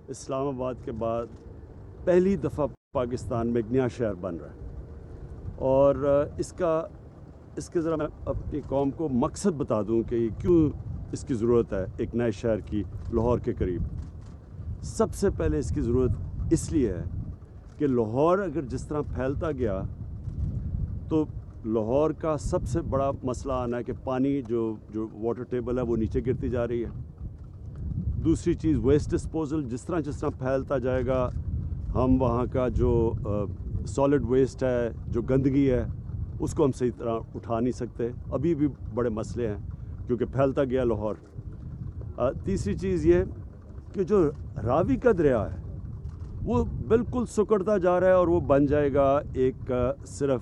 اسلام آباد کے بعد پہلی دفعہ پاکستان میں ایک نیا شہر بن رہا ہے، اور اس کے ذرا میں اپنی قوم کو مقصد بتا دوں کہ کیوں اس کی ضرورت ہے ایک نئے شہر کی لاہور کے قریب۔ سب سے پہلے اس کی ضرورت اس لیے ہے کہ لاہور اگر جس طرح پھیلتا گیا تو لاہور کا سب سے بڑا مسئلہ آنا ہے کہ پانی جو واٹر ٹیبل ہے وہ نیچے گرتی جا رہی ہے۔ دوسری چیز ویسٹ ڈسپوزل، جس طرح پھیلتا جائے گا ہم وہاں کا جو سالڈ ویسٹ ہے، جو گندگی ہے، اس کو ہم صحیح طرح اٹھا نہیں سکتے۔ ابھی بھی بڑے مسئلے ہیں کیونکہ پھیلتا گیا لاہور۔ تیسری چیز یہ کہ جو راوی کا دریا ہے وہ بالکل سکڑتا جا رہا ہے اور وہ بن جائے گا ایک صرف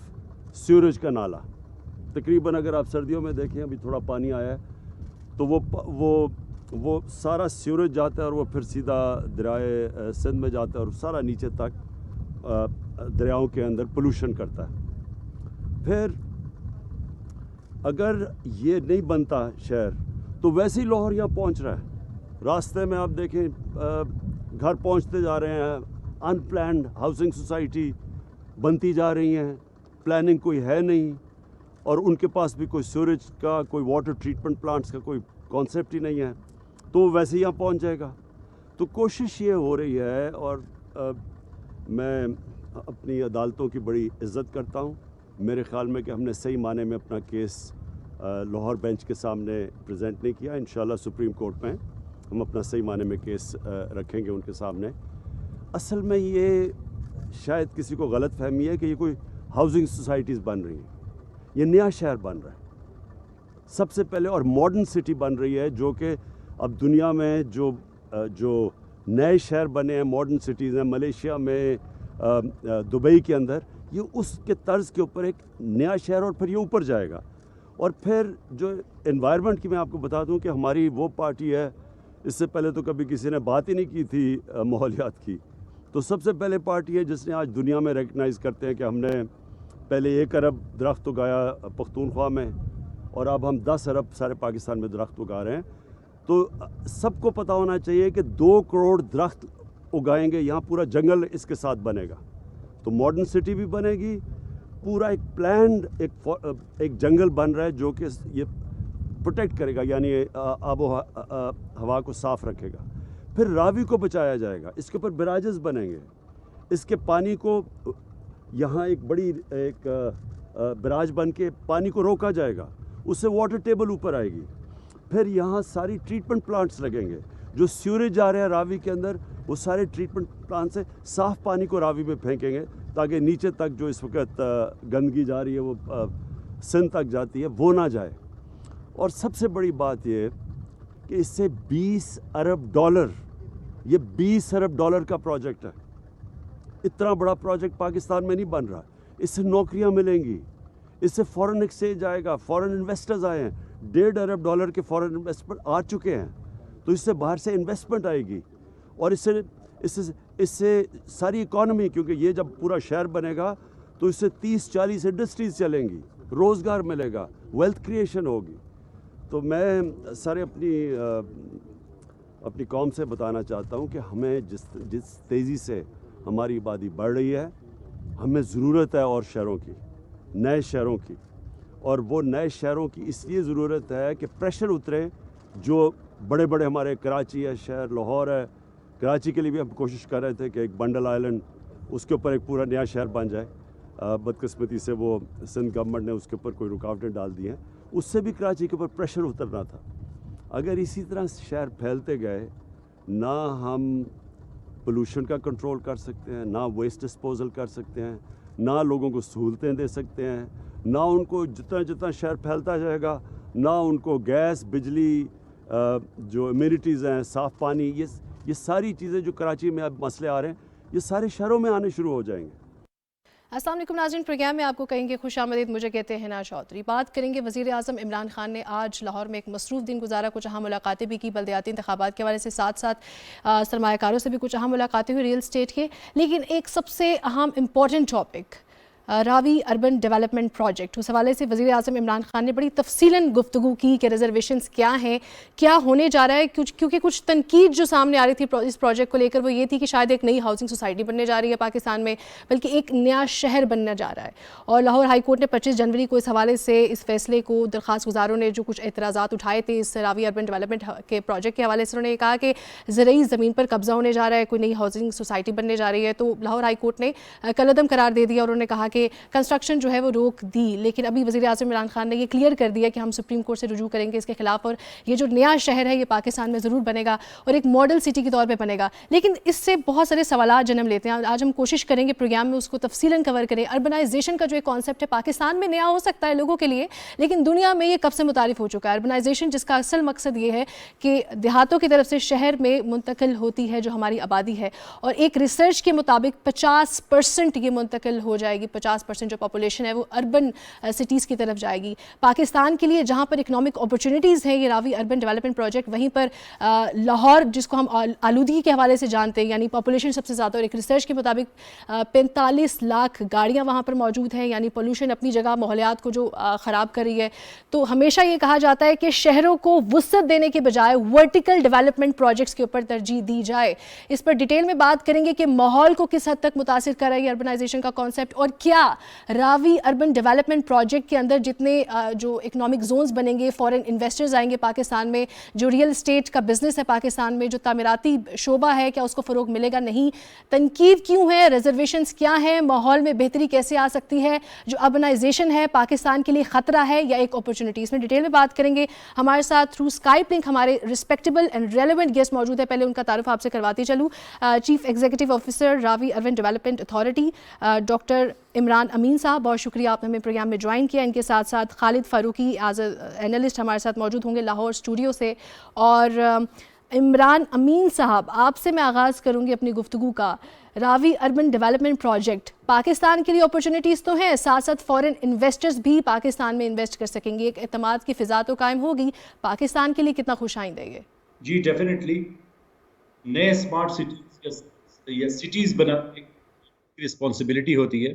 سیوریج کا نالا۔ تقریباً اگر آپ سردیوں میں دیکھیں ابھی تھوڑا پانی آیا ہے تو وہ سارا سیوریج جاتا ہے اور وہ پھر سیدھا دریائے سندھ میں جاتا ہے اور سارا نیچے تک دریاؤں کے اندر پولوشن کرتا ہے۔ پھر اگر یہ نہیں بنتا شہر تو ویسے ہی لاہور یہاں پہنچ رہا ہے۔ راستے میں آپ دیکھیں گھر پہنچتے جا رہے ہیں، ان پلانڈ ہاؤسنگ سوسائٹی بنتی جا رہی ہیں، پلاننگ کوئی ہے نہیں، اور ان کے پاس بھی کوئی سیوریج کا، کوئی واٹر ٹریٹمنٹ پلانٹس کا کوئی کانسیپٹ ہی نہیں ہے، تو وہ ویسے ہی یہاں پہنچ جائے گا۔ تو کوشش یہ ہو رہی ہے، اور میں اپنی عدالتوں کی بڑی عزت کرتا ہوں، میرے خیال میں کہ ہم نے صحیح معنی میں اپنا کیس لاہور بینچ کے سامنے پریزنٹ نہیں کیا۔ انشاءاللہ سپریم کورٹ میں ہم اپنا صحیح معنی میں کیس رکھیں گے ان کے سامنے۔ اصل میں یہ شاید کسی کو غلط فہمی ہے کہ یہ کوئی ہاؤسنگ سوسائٹیز بن رہی ہیں، یہ نیا شہر بن رہا ہے سب سے پہلے، اور ماڈرن سٹی بن رہی ہے، جو کہ اب دنیا میں جو نئے شہر بنے ہیں، ماڈرن سٹیز ہیں، ملیشیا میں، دبئی کے اندر، یہ اس کے طرز کے اوپر ایک نیا شہر، اور پھر یہ اوپر جائے گا۔ اور پھر جو انوائرمنٹ کی میں آپ کو بتا دوں کہ ہماری وہ پارٹی ہے، اس سے پہلے تو کبھی کسی نے بات ہی نہیں کی تھی ماحولیات کی، تو سب سے پہلے پارٹی ہے جس نے آج دنیا میں ریکگنائز کرتے ہیں کہ ہم نے پہلے 1 ارب درخت اگایا پختونخوا میں، اور اب ہم 10 ارب سارے پاکستان میں درخت اگا رہے ہیں۔ تو سب کو پتہ ہونا چاہیے کہ 2 کروڑ درخت اگائیں گے، یہاں پورا جنگل اس کے ساتھ بنے گا، تو ماڈرن سٹی بھی بنے گی، پورا ایک پلانڈ ایک جنگل بن رہا ہے جو کہ یہ پروٹیکٹ کرے گا، یعنی آب و ہوا کو صاف رکھے گا۔ پھر راوی کو بچایا جائے گا، اس کے اوپر براجز بنیں گے، اس کے پانی کو یہاں ایک بڑی ایک براج بن کے پانی کو روکا جائے گا، اس سے واٹر ٹیبل اوپر آئے گی۔ پھر یہاں ساری ٹریٹمنٹ پلانٹس لگیں گے، جو سیوریج جا رہے ہیں راوی کے اندر، وہ سارے ٹریٹمنٹ پلانٹ سے صاف پانی کو راوی میں پھینکیں گے تاکہ نیچے تک جو اس وقت گندگی جا رہی ہے وہ سندھ تک جاتی ہے وہ نہ جائے۔ اور سب سے بڑی بات یہ کہ اس سے $20 ارب، یہ $20 ارب کا پروجیکٹ ہے۔ اتنا بڑا پروجیکٹ پاکستان میں نہیں بن رہا، اس سے نوکریاں ملیں گی، اس سے فورن ایکسچینج آئے گا، فورن انویسٹرز آئے ہیں، $1.5 ارب کے فورن انویسٹمنٹ آ چکے ہیں، تو اس سے باہر سے انویسٹمنٹ آئے گی، اور اس سے ساری اکانومی، کیونکہ یہ جب پورا شہر بنے گا تو اس سے 30-40 انڈسٹریز چلیں گی، روزگار ملے گا، ویلتھ کریشن ہوگی۔ تو میں سارے اپنی قوم سے بتانا چاہتا ہوں کہ ہمیں جس تیزی سے ہماری آبادی بڑھ رہی ہے، ہمیں ضرورت ہے اور شہروں کی، نئے شہروں کی، اور وہ نئے شہروں کی اس لیے ضرورت ہے کہ پریشر اترے، جو بڑے بڑے ہمارے کراچی ہے شہر، لاہور ہے، کراچی کے لیے بھی ہم کوشش کر رہے تھے کہ ایک بنڈل آئلینڈ، اس کے اوپر ایک پورا نیا شہر بن جائے، بدقسمتی سے وہ سندھ گورنمنٹ نے اس کے اوپر کوئی رکاوٹیں ڈال دی ہیں، اس سے بھی کراچی کے اوپر پریشر اترنا تھا۔ اگر اسی طرح شہر پھیلتے گئے، نہ ہم پولوشن کا کنٹرول کر سکتے ہیں، نہ ویسٹ ڈسپوزل کر سکتے ہیں، نہ لوگوں کو سہولتیں دے سکتے ہیں، نہ ان کو جتنا شہر پھیلتا جائے گا، نہ ان کو گیس، بجلی، جو امیونٹیز ہیں، صاف پانی، یہ ساری چیزیں جو کراچی میں اب مسئلے آ رہے ہیں، یہ سارے شہروں میں آنے شروع ہو جائیں گے۔ السلام علیکم ناظرین، پروگرام میں آپ کو کہیں گے خوش آمدید، مجھے کہتے ہیں حنا چودھری۔ بات کریں گے وزیر اعظم عمران خان نے آج لاہور میں ایک مصروف دن گزارا، کچھ اہم ملاقاتیں بھی کی بلدیاتی انتخابات کے حوالے سے، ساتھ ساتھ سرمایہ کاروں سے بھی کچھ اہم ملاقاتیں ہوئی ریل اسٹیٹ کے، لیکن ایک سب سے اہم امپورٹنٹ ٹاپک راوی اربن ڈیولپمنٹ پروجیکٹ، اس حوالے سے وزیر اعظم عمران خان نے بڑی تفصیلاً گفتگو کی کہ ریزرویشنز کیا ہیں، کیا ہونے جا رہا ہے، کیونکہ کچھ تنقید جو سامنے آ رہی تھی اس پروجیکٹ کو لے کر وہ یہ تھی کہ شاید ایک نئی ہاؤسنگ سوسائٹی بننے جا رہی ہے پاکستان میں، بلکہ ایک نیا شہر بننا جا رہا ہے. اور لاہور ہائی کورٹ نے 25 جنوری کو اس حوالے سے اس فیصلے کو، درخواست گزاروں نے جو کچھ اعتراضات اٹھائے تھے اس راوی اربن ڈیولپمنٹ کے پروجیکٹ کے حوالے سے، انہوں نے کہا کہ زرعی زمین پر قبضہ ہونے جا رہا ہے، کوئی نئی ہاؤسنگ سوسائٹی بننے جا رہی ہے. تو لاہور ہائی کورٹ نے کالعدم قرار دے دیا اور انہوں نے کہا کہ کنسٹرکشن جو ہے وہ روک دی. لیکن ابھی وزیر اعظم عمران خان نے یہ کلیئر کر دیا کہ ہم سپریم کورٹ سے رجوع کریں گے اس کے خلاف، اور یہ جو نیا شہر ہے یہ پاکستان میں ضرور بنے گا اور ایک ماڈل سٹی کے طور پہ بنے گا. لیکن اس سے بہت سارے سوالات جنم لیتے ہیں. آج ہم کوشش کریں گے پروگرام میں اس کو تفصیلاً کور کریں. اربنائزیشن کا جو ایک کانسیپٹ ہے پاکستان میں نیا ہو سکتا ہے لوگوں کے لیے، لیکن دنیا میں یہ کب سے متعارف ہو چکا ہے. اربنائزیشن جس کا اصل مقصد یہ ہے کہ دیہاتوں کی طرف سے شہر میں منتقل ہوتی ہے جو ہماری آبادی ہے، اور ایک ریسرچ کے مطابق 50% یہ منتقل ہو جائے گی. 50% جو پاپولیشن ہے وہ اربن سٹیز کی طرف جائے گی. پاکستان کے لیے جہاں پر اکنامک اپرچونیٹیز ہیں یہ راوی اربن ڈیولپمنٹ پروجیکٹ، وہیں پر لاہور جس کو ہم آلودگی کے حوالے سے جانتے ہیں، یعنی پاپولیشن سب سے زیادہ، اور ایک ریسرچ کے مطابق 45 لاکھ گاڑیاں وہاں پر موجود ہیں، یعنی پولوشن اپنی جگہ ماحولیات کو جو خراب کر رہی ہے. تو ہمیشہ یہ کہا جاتا ہے کہ شہروں کو وسعت دینے کے بجائے ورٹیکل ڈیولپمنٹ پروجیکٹس کے اوپر ترجیح دی جائے. اس پر ڈیٹیل میں بات کریں گے کہ ماحول کو کس حد تک متاثر کر رہا ہے یہ اربنائزیشن کا کانسیپٹ، اور کیا راوی اربن ڈیولپمنٹ پروجیکٹ کے اندر جتنے جو اکنامک زونز بنیں گے، فورن انویسٹرز آئیں گے پاکستان میں، جو ریئل اسٹیٹ کا بزنس ہے پاکستان میں، جو تعمیراتی شعبہ ہے، کیا اس کو فروغ ملے گا؟ نہیں. تنقید کیوں ہے؟ ریزرویشنز کیا ہیں؟ ماحول میں بہتری کیسے آ سکتی ہے؟ جو اربنائزیشن ہے پاکستان کے لیے خطرہ ہے یا ایک اپرچونٹی؟ اس میں ڈیٹیل میں بات کریں گے. ہمارے ساتھ تھرو اسکائپ لنک ہمارے رسپیکٹیبل اینڈ ریلیونٹ گیسٹ موجود ہے. پہلے ان کا تعارف آپ سے کرواتی چلوں. Chief executive officer Ravi urban development authority doctor Imran Amin صاحب، بہت شکریہ آپ نے ہمیں پروگرام میں جوائن کیا. ان کے ساتھ ساتھ خالد فاروقی ایز اے اینالسٹ ہمارے ساتھ موجود ہوں گے لاہور اسٹوڈیو سے. اور عمران امین صاحب، آپ سے میں آغاز کروں گی اپنی گفتگو کا. راوی اربن ڈیولپمنٹ پروجیکٹ پاکستان کے لیے اپرچونیٹیز تو ہیں، ساتھ ساتھ فورن انویسٹرز بھی پاکستان میں انویسٹ کر سکیں گے، ایک اعتماد کی فضا تو قائم ہوگی. پاکستان کے لیے کتنا خوش آئندہ ہے یہ؟ جی ڈیفینیٹلی. نئے اسمارٹ سٹیز یا سٹیز بنانے کی رسپانسبلٹی ہوتی ہے،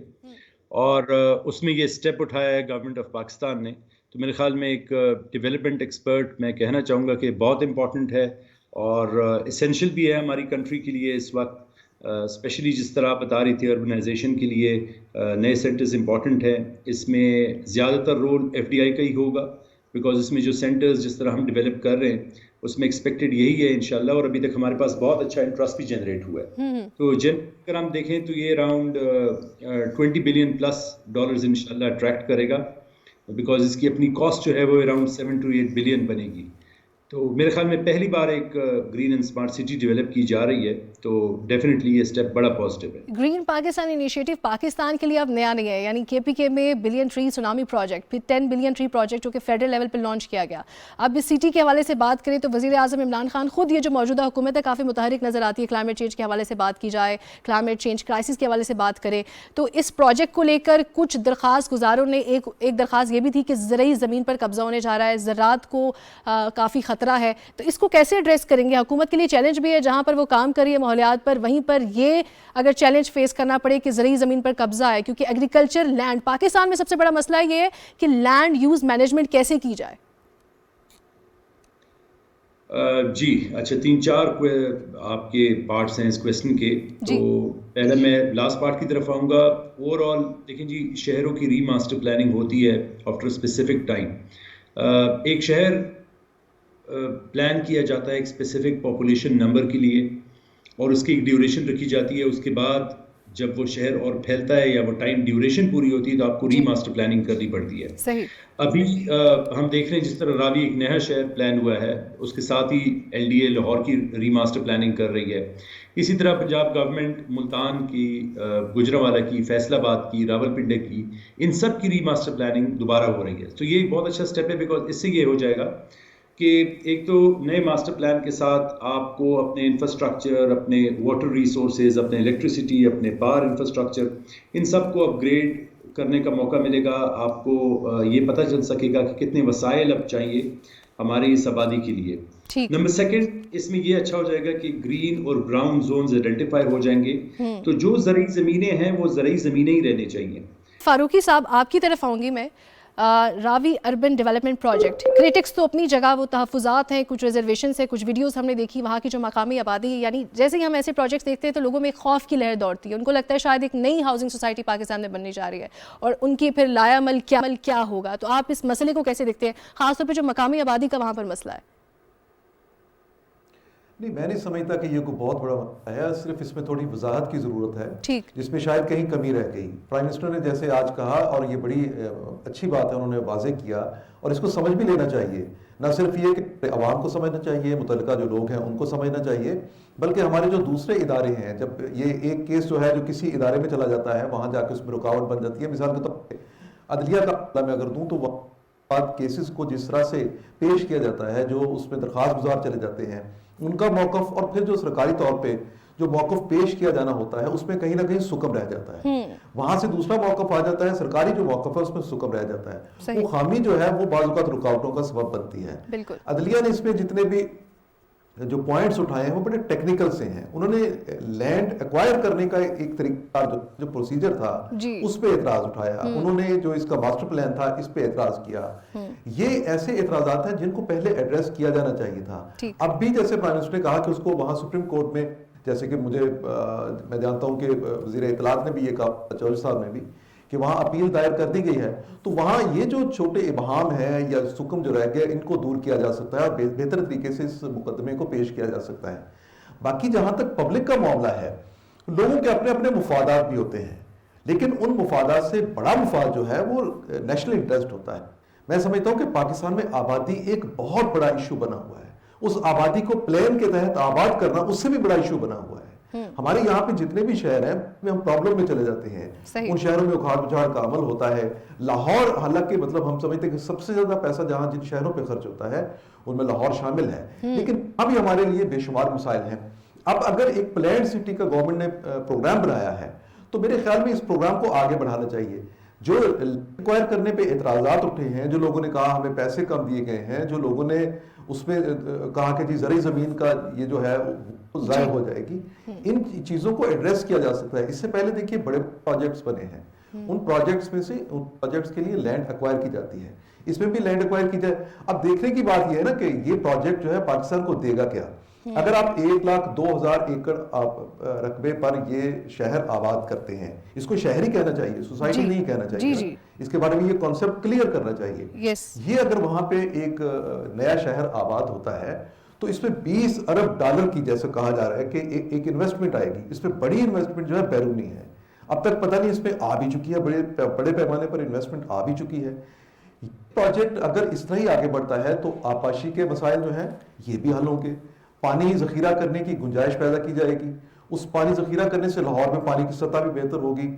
اور اس میں یہ اسٹیپ اٹھایا ہے گورنمنٹ آف پاکستان نے. تو میرے خیال میں ایک ڈیولپمنٹ ایکسپرٹ میں کہنا چاہوں گا کہ بہت امپورٹنٹ ہے اور اسینشیل بھی ہے ہماری کنٹری کے لیے اس وقت. اسپیشلی جس طرح آپ بتا رہی تھی اربنائزیشن کے لیے نئے سینٹرز امپورٹنٹ ہیں. اس میں زیادہ تر رول ایف ڈی آئی کا ہی ہوگا، بیکاز اس میں جو سینٹرز جس طرح ہم ڈیولپ کر رہے ہیں اس میں ایکسپیکٹڈ یہی ہے انشاءاللہ، اور ابھی تک ہمارے پاس بہت اچھا انٹرسٹ بھی جنریٹ ہوا ہے. تو اگر ہم دیکھیں تو یہ اراؤنڈ $20 بلین پلس انشاءاللہ اٹریکٹ کرے گا، بیکاز اس کی اپنی کاسٹ جو ہے وہ اراؤنڈ 7 to 8 بلین بنے گی. تو میرے خیال میں پہلی بار ایک green and smart city develop کی جا رہی ہے، تو ڈیفینیٹلی یہ اسٹیپ بڑا پازیٹیو ہے. گرین پاکستان انیشیٹو پاکستان کے لیے اب نیا نہیں ہے، یعنی کے پی کے میں بلین ٹری سونامی پروجیکٹ، پھر 10 بلین ٹری پروجیکٹ جو کہ فیڈرل لیول پہ لانچ کیا گیا. اب اس سٹی کے حوالے سے بات کریں تو وزیر اعظم عمران خان خود یہ جو موجودہ حکومت ہے کافی متحرک نظر آتی ہے. کلائمیٹ چینج کے حوالے سے بات کی جائے، کلائمیٹ چینج کرائسس کے حوالے سے بات کریں تو اس پروجیکٹ کو لے کر کچھ درخواست گزاروں نے ایک درخواست یہ بھی تھی کہ زرعی زمین پر قبضہ ہونے جا رہا ہے، زراعت کو کافی خطرہ ہے. تو اس کو کیسے ایڈریس کریں گے؟ حکومت کے لیے چیلنج بھی ہے جہاں پر وہ کام کر رہی ہے ماحولیات پر، وہیں پر یہ اگر چیلنج فیس کرنا پڑے کہ زرعی زمین پر قبضہ ہے، کیونکہ ایگریکلچر لینڈ پاکستان میں سب سے بڑا مسئلہ یہ ہے کہ لینڈ یوز مینجمنٹ کیسے کی جائے. جی اچھا، 3-4 آپ کے پارٹس ہیں اس کویسچن کے. تو پہلے میں لاسٹ پارٹ کی طرف آؤں گا. اوور آل دیکھیں جی، شہروں کی ری ماسٹر پلاننگ ہوتی ہے آفٹر اسپیسیفک ٹائم. ایک شہر پلان کیا جاتا ہے ایک اسپیسیفک پاپولیشن نمبر کے لیے، اور اس کی ایک ڈیوریشن رکھی جاتی ہے. اس کے بعد جب وہ شہر اور پھیلتا ہے یا وہ ٹائم ڈیوریشن پوری ہوتی ہے تو آپ کو ری ماسٹر پلاننگ کرنی پڑتی ہے. صحیح. ابھی ہم دیکھ رہے ہیں جس طرح راوی ایک نیا شہر پلان ہوا ہے، اس کے ساتھ ہی ایل ڈی اے لاہور کی ری ماسٹر پلاننگ کر رہی ہے. اسی طرح پنجاب گورنمنٹ ملتان کی، گجرانوالہ کی، فیصل آباد کی، راولپنڈی کی، ان سب کی ری ماسٹر پلاننگ دوبارہ ہو رہی ہے. تو یہ ایک بہت اچھا اسٹیپ ہے، بیکاز اس سے یہ ہو جائے گا کہ ایک تو نئے ماسٹر پلان کے ساتھ آپ کو اپنے انفراسٹرکچر، اپنے واٹر ریسورسز، اپنے الیکٹریسٹی، اپنے پاور انفراسٹرکچر، ان سب کو اپ گریڈ کرنے کا موقع ملے گا. آپ کو یہ پتہ چل سکے گا کہ کتنے وسائل اب چاہیے ہماری اس آبادی کے لیے. نمبر سیکنڈ، اس میں یہ اچھا ہو جائے گا کہ گرین اور براؤن زونز آئیڈینٹیفائی ہو جائیں گے. تو جو زرعی زمینیں ہیں وہ زرعی زمینیں ہی رہنی چاہیے. فاروقی صاحب آپ کی طرف آؤں گی میں. راوی اربن ڈیولپمنٹ پروجیکٹ کریٹکس تو اپنی جگہ وہ تحفظات ہیں, کچھ ریزرویشنس ہیں, کچھ ویڈیوز ہم نے دیکھی وہاں کی جو مقامی آبادی ہے, یعنی جیسے ہی ہم ایسے پروجیکٹس دیکھتے ہیں تو لوگوں میں ایک خوف کی لہر دوڑتی ہے, ان کو لگتا ہے شاید ایک نئی ہاؤسنگ سوسائٹی پاکستان میں بننے جا رہی ہے اور ان کی پھر لایا عمل کیا ہوگا. تو آپ اس مسئلے کو کیسے دیکھتے ہیں, خاص طور پہ جو مقامی آبادی کا وہاں پر مسئلہ ہے؟ نہیں, میں نہیں سمجھتا کہ یہ کوئی بہت بڑا مسئلہ ہے, صرف اس میں تھوڑی وضاحت کی ضرورت ہے ٹھیک, جس میں شاید کہیں کمی رہ گئی. پرائم منسٹر نے جیسے آج کہا, اور یہ بڑی اچھی بات ہے, انہوں نے واضح کیا, اور اس کو سمجھ بھی لینا چاہیے. نہ صرف یہ کہ عوام کو سمجھنا چاہیے, متعلقہ جو لوگ ہیں ان کو سمجھنا چاہیے, بلکہ ہمارے جو دوسرے ادارے ہیں, جب یہ ایک کیس جو ہے جو کسی ادارے میں چلا جاتا ہے وہاں جا کے اس میں رکاوٹ بن جاتی ہے. مثال کے طور پہ عدلیہ کا معاملہ میں اگر دوں تو بعد کیسز کو جس طرح سے پیش کیا جاتا ہے, جو اس میں درخواست گزار چلے جاتے ہیں ان کا موقف, اور پھر جو سرکاری طور پہ جو موقف پیش کیا جانا ہوتا ہے اس میں کہیں نہ کہیں سکم رہ جاتا ہے. وہاں سے دوسرا موقف آ جاتا ہے, سرکاری جو موقف ہے اس میں سکم رہ جاتا ہے. وہ خامی جو ہے وہ بعض اوقات رکاوٹوں کا سبب بنتی ہے. عدلیہ نے اس میں جتنے بھی جو پوائنٹس اٹھائے ہیں وہ بڑے ٹیکنیکل سے ہیں. انہوں نے لینڈ ایکوائر کرنے کا ایک طریقہ جو پروسیجر تھا اس پہ اعتراض اٹھایا. انہوں نے جو اس کا ماسٹر پلان تھا اس پہ اعتراض کیا. یہ ایسے اعتراضات ہیں جن کو پہلے ایڈریس کیا جانا چاہیے تھا. اب بھی جیسے پرائم منسٹر نے کہا کہ اس کو وہاں سپریم کورٹ میں, جیسے کہ میں جانتا ہوں کہ وزیر اطلاعات نے بھی یہ کہا, چودھری صاحب نے بھی, کہ وہاں اپیل دائر کر دی گئی ہے, تو وہاں یہ جو چھوٹے ابہام ہیں یا سکم جو رہ گیا ان کو دور کیا جا سکتا ہے اور بہتر طریقے سے اس مقدمے کو پیش کیا جا سکتا ہے. باقی جہاں تک پبلک کا معاملہ ہے, لوگوں کے اپنے اپنے مفادات بھی ہوتے ہیں, لیکن ان مفادات سے بڑا مفاد جو ہے وہ نیشنل انٹرسٹ ہوتا ہے. میں سمجھتا ہوں کہ پاکستان میں آبادی ایک بہت بڑا ایشو بنا ہوا ہے. اس آبادی کو پلان کے تحت آباد کرنا اس سے بھی بڑا ایشو بنا ہوا ہے. ہمارے یہاں پہ جتنے بھی شہر ہیں ہم پرابلم میں چلے جاتے ہیں, ان شہروں میں اکھاڑ پچھاڑ کا عمل ہوتا ہے. لاہور, حالانکہ مطلب ہم سمجھتے ہیں کہ سب سے زیادہ پیسہ جہاں جن شہروں پہ خرچ ہوتا ہے ان میں لاہور شامل ہے, لیکن ابھی ہمارے لیے بے شمار مسائل ہیں. اب اگر ایک پلانڈ سٹی کا گورنمنٹ نے پروگرام بنایا ہے تو میرے خیال میں اس پروگرام کو آگے بڑھانا چاہیے. جو ایکوائر کرنے پہ اعتراضات اٹھے ہیں, جو لوگوں نے کہا ہمیں پیسے کم دیے گئے ہیں, جو لوگوں نے اس میں کہا کہ جی زرعی زمین کا یہ جو ہے وہ ضائع ہو جائے گی, ان چیزوں کو ایڈریس کیا جا سکتا ہے. اس سے پہلے دیکھیے بڑے پروجیکٹس بنے ہیں, ان پروجیکٹس میں سے ان پروجیکٹس کے لیے لینڈ ایکوائر کی جاتی ہے, اس میں بھی لینڈ ایکوائر کی جائے. اب دیکھنے کی بات یہ ہے نا کہ یہ پروجیکٹ جو ہے پاکستان کو دے گا کیا. اگر آپ 1,02,000 ایکڑ رقبے پر یہ شہر آباد کرتے ہیں, اس کو شہر ہی کہنا چاہیے, سوسائٹی نہیں کہنا چاہیے, اس کے بارے میں یہ کانسیپٹ کلیئر کرنا چاہیے. یہ اگر وہاں پہ ایک نیا شہر آباد ہوتا ہے تو اس میں $20 ارب کی جیسے کہا جا رہا ہے کہ ایک انویسٹمنٹ آئے گی. اس میں بڑی انویسٹمنٹ جو ہے بیرونی ہے, اب تک پتہ نہیں اس میں آ بھی چکی ہے, بڑے پیمانے پر انویسٹمنٹ آ بھی چکی ہے. پروجیکٹ اگر اس طرح ہی آگے بڑھتا ہے تو آبپاشی کے مسائل جو ہیں یہ بھی حل ہوں گے. پانی ذخیرہ کرنے کی گنجائش پیدا کی جائے گی, اس پانی ذخیرہ کرنے سے لاہور میں پانی کی سطح بھی بہتر ہوگی.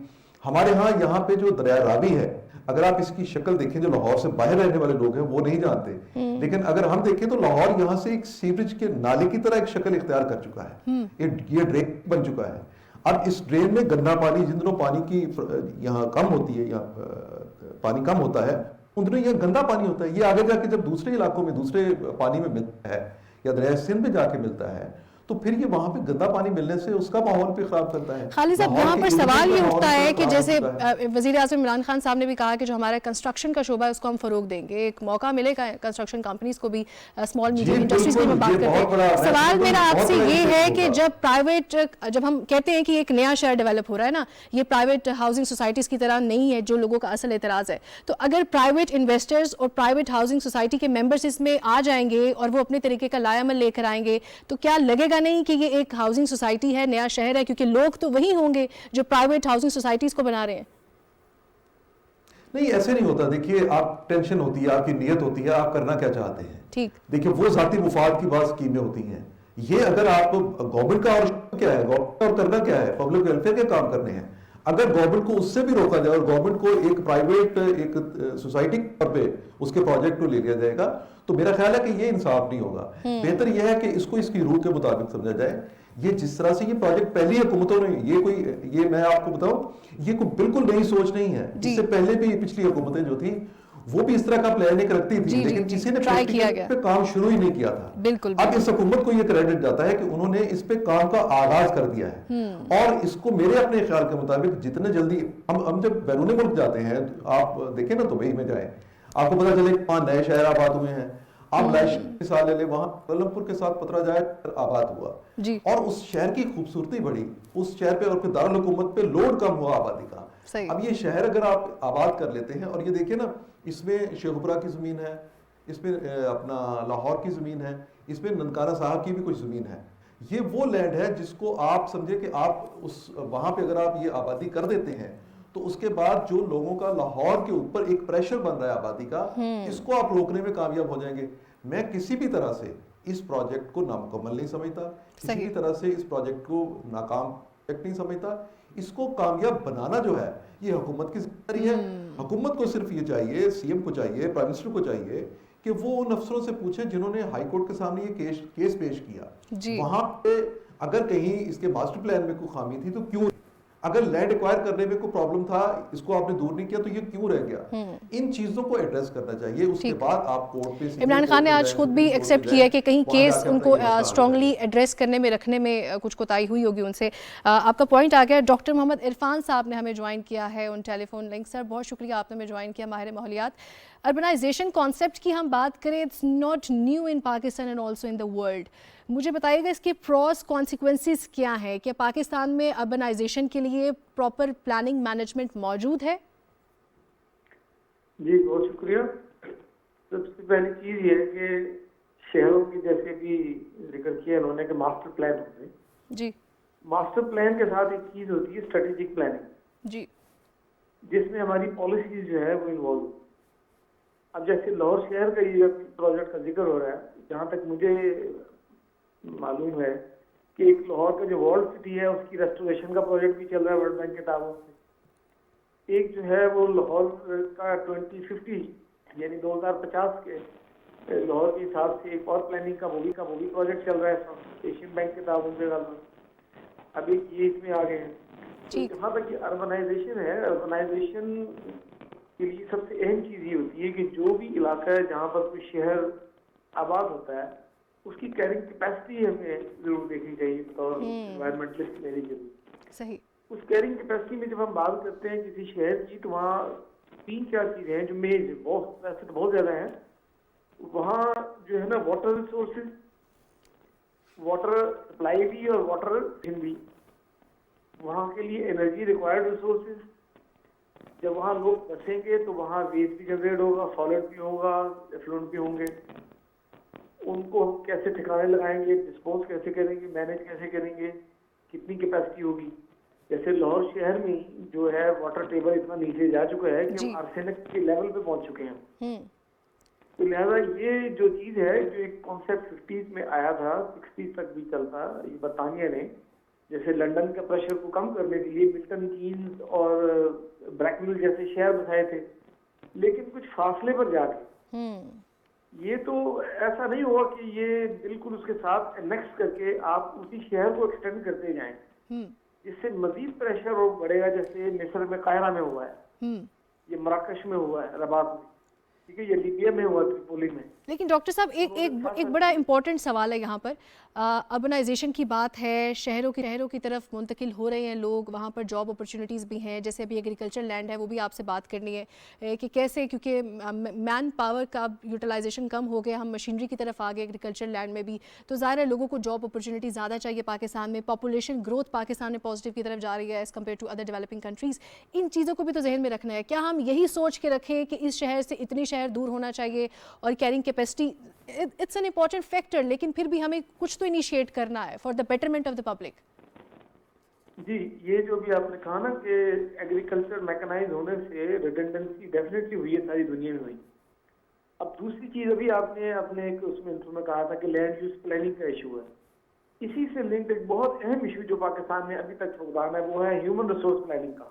ہمارے ہاں یہاں پہ جو دریا راوی ہے, اگر آپ اس کی شکل دیکھیں, جو لاہور سے باہر رہنے والے لوگ ہیں وہ نہیں جانتے, لیکن اگر ہم دیکھیں تو لاہور یہاں سے ایک سیوریج کے نالے کی طرح ایک شکل اختیار کر چکا ہے, یہ ڈرین بن چکا ہے. اب اس ڈرین میں گندا پانی, جن دنوں پانی کی یہاں کم ہوتی ہے, یہاں پانی کم ہوتا ہے, ان دنوں یہ گندا پانی ہوتا ہے. یہ آگے جا کے جب دوسرے علاقوں میں دوسرے پانی میں ملتا ہے یا دریائے سندھ میں جا کے ملتا ہے تو پھر یہ وہاں پہ گندا پانی ملنے سے اس کا ماحول بھی خراب کرتا ہے. خالد صاحب, یہاں پر سوال یہ اٹھتا ہے کہ جیسے وزیر اعظم عمران خان صاحب نے بھی کہا کہ جو ہمارا کنسٹرکشن کا شعبہ ہے اس کو ہم فروغ دیں گے, ایک موقع ملے گا کنسٹرکشن کمپنیز کو بھی, اسمال میڈیم انڈسٹریز کی میں بات کرتے ہیں. سوال میرا آپ سے یہ ہے کہ جب ہم کہتے ہیں کہ ایک نیا شہر ڈیولپ ہو رہا ہے نا, یہ پرائیویٹ ہاؤسنگ سوسائٹیز کی طرح نہیں ہے جو لوگوں کا اصل اعتراض ہے, تو اگر پرائیویٹ انویسٹرز اور پرائیویٹ ہاؤسنگ سوسائٹی کے ممبرز اس میں آ جائیں گے اور وہ اپنے طریقے کا لائے عمل لے کر آئیں گے, تو کیا لگے گا نہیں کہ یہ ایک ہاؤسنگ سوسائٹی ہے, نیا شہر ہے, کیونکہ لوگ تو وہی ہوں گے جو پرائیویٹ ہاؤسنگ سوسائٹیز کو بنا رہے ہیں. نہیں, ایسے نہیں ہوتا. دیکھیے, آپ ٹینشن ہوتی ہے, آپ کی نیت ہوتی ہے, آپ کرنا کیا چاہتے ہیں. ٹھیک, دیکھیے وہ ذاتی مفاد کی بعض اسکیمیں ہوتی ہیں. یہ اگر آپ گورنمنٹ کا اور کیا ہے, گورنمنٹ کا اور کرنا کیا ہے, پبلک ویلفیئر کے کام کرنے ہیں. اگر گورنمنٹ کو اس سے بھی روکا جائے اور گورنمنٹ کو ایک پرائیویٹ ایک سوسائٹی پر پہ اس کے پروجیکٹ کو لے لیا جائے گا تو میرا خیال ہے کہ یہ انصاف نہیں ہوگا. بہتر یہ ہے کہ اس کو اس کی روح کے مطابق سمجھا جائے. یہ جس طرح سے یہ پروجیکٹ پہلی حکومتوں نے, یہ میں آپ کو بتاؤں, یہ کوئی بالکل نئی سوچ نہیں ہے. اس سے پہلے بھی پچھلی حکومتیں جو تھیں وہ بھی اس طرح کا پلان ایک رکھتی تھی, جی, لیکن جی, کسی نے ٹرائی کیا گیا, پہ کام شروع ہی نہیں کیا تھا. بالکل. اب اس حکومت کو یہ کریڈٹ جاتا ہے کہ انہوں نے اس پہ کام کا آغاز کر دیا ہے, اور اس کو میرے اپنے خیال کے مطابق جتنے جلدی ہم جب بیرون ملک جاتے ہیں, آپ دیکھیں نا دبئی میں جائیں, آپ کو پتا چلے وہاں نئے شہر آباد ہوئے ہیں, آپ لائش مثال لے لیں, وہاں کوالالمپور کے ساتھ پترا جائے آباد ہوا, اور اس شہر کی خوبصورتی بڑھی, اس شہر پہ اور پھر دارالحکومت پہ لوڈ کم ہوا آبادی کا. اب یہ شہر اگر آپ آباد کر لیتے ہیں, اور یہ دیکھیں نا اس میں شیخوپورہ کی زمین ہے, اس میں اپنا لاہور کی زمین ہے, اس میں ننکانہ صاحب کی بھی کچھ زمین ہے, یہ وہ لینڈ ہے جس کو آپ سمجھے کہ آپ اس وہاں پہ اگر آپ یہ آبادی کر دیتے ہیں تو اس کے بعد جو لوگوں کا لاہور کے اوپر ایک پریشر بن رہا ہے آبادی کا, اس کو آپ روکنے میں کامیاب ہو جائیں گے. میں کسی بھی طرح سے اس پروجیکٹ کو نامکمل نہیں سمجھتا, کسی بھی طرح سے اس پروجیکٹ کو ناکام نہیں سمجھتا. اس کو کامیاب بنانا جو ہے یہ حکومت کی ذمہ داری ہے. حکومت کو صرف یہ چاہیے, سی ایم کو چاہیے, پرائم منسٹر کو چاہیے کہ وہ ان افسروں سے پوچھیں جنہوں نے ہائی کورٹ کے سامنے یہ کیس پیش کیا, وہاں پہ اگر کہیں اس کے ماسٹر پلان میں کوئی خامی تھی تو کیوں, اگر لینڈ ایکوائر کرنے میں کوئی پرابلم تھا, اس کو آپ نے دور نہیں کیا تو یہ کیوں رہ گیا. ان چیزوں کو ایڈریس کرنا چاہیے. اس کے بعد آپ کورٹ پہ, عمران خان نے آج خود بھی ایکسیپٹ کیا کہ کہیں کیس ان کو اسٹرانگلی ایڈریس کرنے میں رکھنے میں کچھ کوتاہی ہوئی ہوگی ان سے. آپ کا پوائنٹ آ گیا. ڈاکٹر محمد عرفان صاحب نے ہمیں جوائن کیا ہے ان ٹیلی فون لنک. سر بہت شکریہ آپ نے ہمیں جوائن کیا. ماہر ماحولیات, اربنائزیشن کانسیپٹ کی ہم بات کریں, it's not new in Pakistan and also in the world. مجھے بتائیے گا اس کے پروز کانسیکوینسز کیا ہیں, کہ پاکستان میں اربنائزیشن کے لیے پراپر پلاننگ مینجمنٹ موجود ہے؟ جی بہت شکریہ. سب سے پہلی چیز یہ ہے کہ شہروں کی جیسے بھی ذکر کیا انہوں نے کہ ماسٹر پلان ہوتے ہیں. جی, ماسٹر پلان کے ساتھ ایک چیز ہوتی ہے اسٹریٹجک پلاننگ, جی, جس میں ہماری پالیسیز جو ہے وہ انوالو. اب جیسے لاہور شہر کا یہ پروجیکٹ کا ذکر ہو رہا ہے, جہاں تک مجھے معلوم ہے کہ ایک لاہور کا جو ورلڈ سٹی ہے اس کی ریسٹوریشن کا پروجیکٹ بھی چل رہا ہے ورلڈ بینک کے تعاون سے. ایک جو ہے وہ لاہور کا 2050 یعنی 2050 کے لاہور کے حساب سے ایک اور پلاننگ کا وہ بھی پروجیکٹ چل رہا ہے ایشین بینک کے تعاون سے. اب ایک یہ اس میں آ گئے ہیں. جہاں تک یہ اربنائزیشن ہے, اربنائزیشن کے لیے سب سے اہم چیز یہ ہوتی ہے کہ جو بھی علاقہ ہے جہاں پر کوئی شہر آباد ہوتا ہے اس کی کیرنگ کیپیسٹی ہمیں ضرور دیکھنی چاہیے بطور انوائرمنٹلسٹ مینیجر. صحیح. اس کیرنگ کیپیسٹی میں جب ہم بات کرتے ہیں کسی شہر کی تو وہاں 3-4 چیزیں ہیں جو میز بہت زیادہ ہیں. وہاں جو ہے نا واٹر ریسورسز, واٹر سپلائی بھی اور واٹر بھی, وہاں کے لیے انرجی ریکوائرڈ ریسورسز. جب وہاں لوگ بسیں گے تو وہاں ویسٹ بھی جنریٹ ہوگا, سالڈ بھی ہوگا, ایفلوئنٹ بھی ہوں گے. ان کو ہم کیسے ٹھکانے لگائیں گے, ڈسپوز کیسے کریں گے, مینیج کیسے کریں گے, کتنی کیپیسٹی ہوگی. جیسے لاہور شہر میں جو ہے واٹر ٹیبل اتنا نیچے جا چکا ہے کہ ہم آرسینک کے لیول پہ پہنچ چکے ہیں. تو لہٰذا یہ جو چیز ہے جو ایک کانسیپٹ 50s میں آیا تھا, 60s تک بھی چلتا, یہ برطانیہ نے جیسے لنڈن کے پریشر کو کم کرنے کے لیے ملٹن کینز اور بریکنل جیسے شہر بسائے تھے, لیکن کچھ فاصلے پر جا کے. یہ تو ایسا نہیں ہوا کہ یہ بالکل اس کے ساتھ انیکس کر کے آپ اسی شہر کو ایکسٹینڈ کرتے جائیں, جس سے مزید پریشر اور بڑھے گا. جیسے مصر میں قاہرہ میں ہوا ہے, یہ مراکش میں ہوا ہے, رباط میں, ٹھیک ہے, یہ لیبیا میں ہوا, تریپولی میں. لیکن ڈاکٹر صاحب ایک بڑا امپورٹنٹ سوال ہے یہاں پر. اربنائزیشن کی بات ہے, شہروں کی طرف منتقل ہو رہے ہیں لوگ, وہاں پر جاب اپرچونیٹیز بھی ہیں. جیسے ابھی ایگریکلچر لینڈ ہے وہ بھی آپ سے بات کرنی ہے کہ کیسے, کیونکہ مین پاور کا یوٹیلائزیشن کم ہو گیا, ہم مشینری کی طرف آگے ایگریکلچر لینڈ میں بھی, تو ظاہر ہے لوگوں کو جاب اپرچونیٹی زیادہ چاہیے پاکستان میں. پاپولیشن گروتھ پاکستان میں پازیٹیو کی طرف جا رہی ہے as compare to other developing countries. ان چیزوں کو بھی تو ذہن میں رکھنا ہے. کیا ہم یہی سوچ کے رکھیں کہ اس شہر سے اتنی شہر دور ہونا چاہیے, اور caring capacity it's an important factor, لیکن پھر بھی ہمیں کچھ تو انیشیٹ کرنا ہے for the betterment of the public. جی, یہ جو بھی آپ نے کہا نا کہ ایگریکلچر میکنائز ہونے سے ریڈنڈنسی ڈیفینیٹلی ہوئی ہے, ساری دنیا میں ہوئی. اب دوسری چیز ابھی آپ نے اپنے ایک اس میں انٹرو میں کہا تھا کہ لینڈ یوز پلاننگ کا ایشو ہے. اسی سے لنکڈ ایک بہت اہم ایشو جو پاکستان میں ابھی تک فقدان ہے وہ ہے ہیومن ریسورس پلاننگ کا.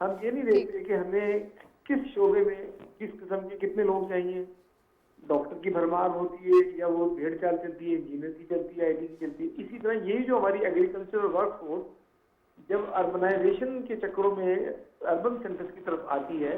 ہم یہ نہیں دیکھتے کہ ہمیں کس شعبے میں کس قسم کے کتنے لوگ چاہیے. ڈاکٹر کی بھرمار ہوتی ہے یا وہ بھیڑ چال چلتی ہے, انجینئر کی چلتی ہے, آئی ٹی کی چلتی ہے. اسی طرح یہی جو ہماری ایگریکلچر ورک فورس جب اربنائزیشن کے چکروں میں اربن سینٹرز کی طرف آتی ہے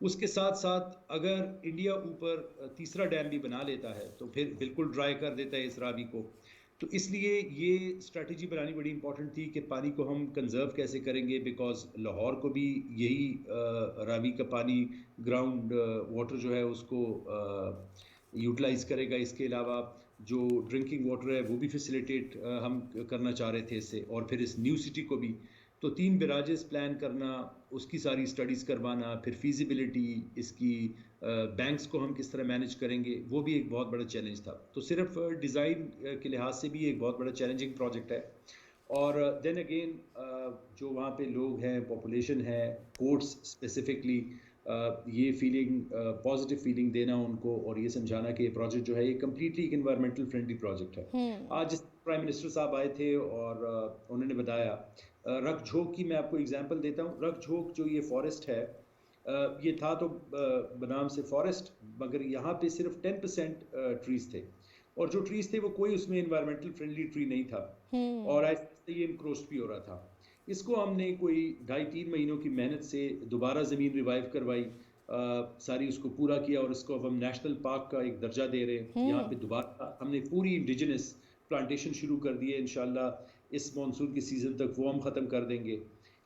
اس کے ساتھ ساتھ اگر انڈیا اوپر تیسرا ڈیم بھی بنا لیتا ہے تو پھر بالکل ڈرائی کر دیتا ہے اس راوی کو. تو اس لیے یہ اسٹریٹجی بنانی بڑی امپورٹنٹ تھی کہ پانی کو ہم کنزرو کیسے کریں گے, بیکاز لاہور کو بھی یہی راوی کا پانی گراؤنڈ واٹر جو ہے اس کو یوٹیلائز کرے گا. اس کے علاوہ جو ڈرنکنگ واٹر ہے وہ بھی فیسیلیٹیٹ ہم کرنا چاہ رہے تھے اس سے, اور پھر اس نیو سٹی کو بھی. تو 3 بیراجز پلان کرنا, اس کی ساری اسٹڈیز کروانا, پھر فیزیبلٹی اس کی, بینکس کو ہم کس طرح مینیج کریں گے, وہ بھی ایک بہت بڑا چیلنج تھا. تو صرف ڈیزائن کے لحاظ سے بھی ایک بہت بڑا چیلنجنگ پروجیکٹ ہے. اور دین اگین جو وہاں پہ لوگ ہیں, پاپولیشن ہے, کورٹس اسپیسیفکلی, یہ فیلنگ پازیٹیو فیلنگ دینا ان کو, اور یہ سمجھانا کہ یہ پروجیکٹ جو ہے یہ کمپلیٹلی ایک انوائرمنٹل فرینڈلی پروجیکٹ ہے. آج جس پرائم منسٹر صاحب آئے تھے اور انہوں نے بتایا, رکھ جھوک کی میں آپ کو اگزامپل دیتا ہوں. رکھ جھوک جو یہ فارسٹ ہے, یہ تھا تو بنام سے فارسٹ, مگر یہاں پہ صرف 10% ٹریز تھے, اور جو ٹریز تھے وہ کوئی اس میں انوائرمنٹل فرینڈلی ٹری نہیں تھا, اور ایسے یہ انکروچ بھی ہو رہا تھا. اس کو ہم نے کوئی 2.5-3 مہینوں کی محنت سے دوبارہ زمین ریوائیو کروائی, ساری اس کو پورا کیا, اور اس کو اب ہم نیشنل پارک کا ایک درجہ دے رہے ہیں. یہاں پہ دوبارہ ہم نے پوری انڈیجنس پلانٹیشن شروع کر دی ہے, انشاءاللہ اس مانسون کی سیزن تک وہ ہم ختم کر دیں گے.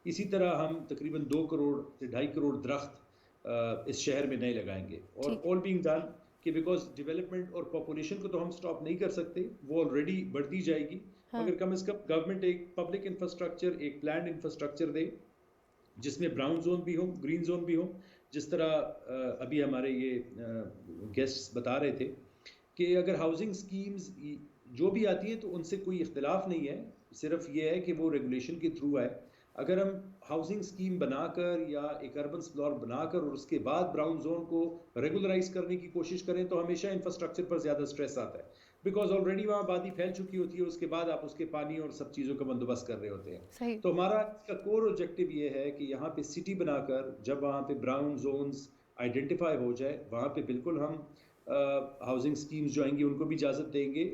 اسی طرح ہم تقریباً 2 کروڑ سے 2.5 کروڑ درخت اس شہر میں نئے لگائیں گے. اور آل بینگ ڈن کہ بیکاز ڈیولپمنٹ اور پاپولیشن کو تو ہم سٹاپ نہیں کر سکتے, وہ آلریڈی بڑھتی جائے گی, مگر کم از کم گورنمنٹ ایک پبلک انفراسٹرکچر, ایک پلانڈ انفراسٹرکچر دے جس میں براؤن زون بھی ہوں, گرین زون بھی ہوں. جس طرح ابھی ہمارے یہ گیسٹ بتا رہے تھے کہ اگر ہاؤسنگ سکیمز جو بھی آتی ہیں تو ان سے کوئی اختلاف نہیں ہے, صرف یہ ہے کہ وہ ریگولیشن کے تھرو ہے. اگر ہم ہاؤسنگ سکیم بنا کر یا ایک اربن سپلور بنا کر اور اس کے بعد براؤن زون کو ریگولرائز کرنے کی کوشش کریں تو ہمیشہ انفراسٹرکچر پر زیادہ سٹریس آتا ہے, بیکاز آلریڈی وہاں آبادی پھیل چکی ہوتی ہے, اس کے بعد آپ اس کے پانی اور سب چیزوں کا بندوبست کر رہے ہوتے ہیں. تو ہمارا اس کا کور آبجیکٹو یہ ہے کہ یہاں پہ سٹی بنا کر جب وہاں پہ براؤن زونز آئیڈینٹیفائی ہو جائے, وہاں پہ بالکل ہم ہاؤسنگ سکیمز جو آئیں گے ان کو بھی اجازت دیں گے,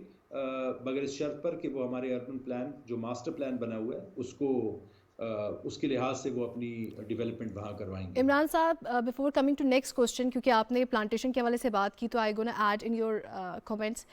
مگر اس شرط پر کہ وہ ہمارے اربن پلان جو ماسٹر پلان بنا ہوا ہے اس کے لحاظ سے وہ اپنی ڈیولپمنٹ وہاں کروائیں گے. عمران صاحب, before coming to next question, کیونکہ آپ نے پلانٹیشن کے حوالے سے بات کی تو آئی گونا ایڈ ان یور کامنٹس.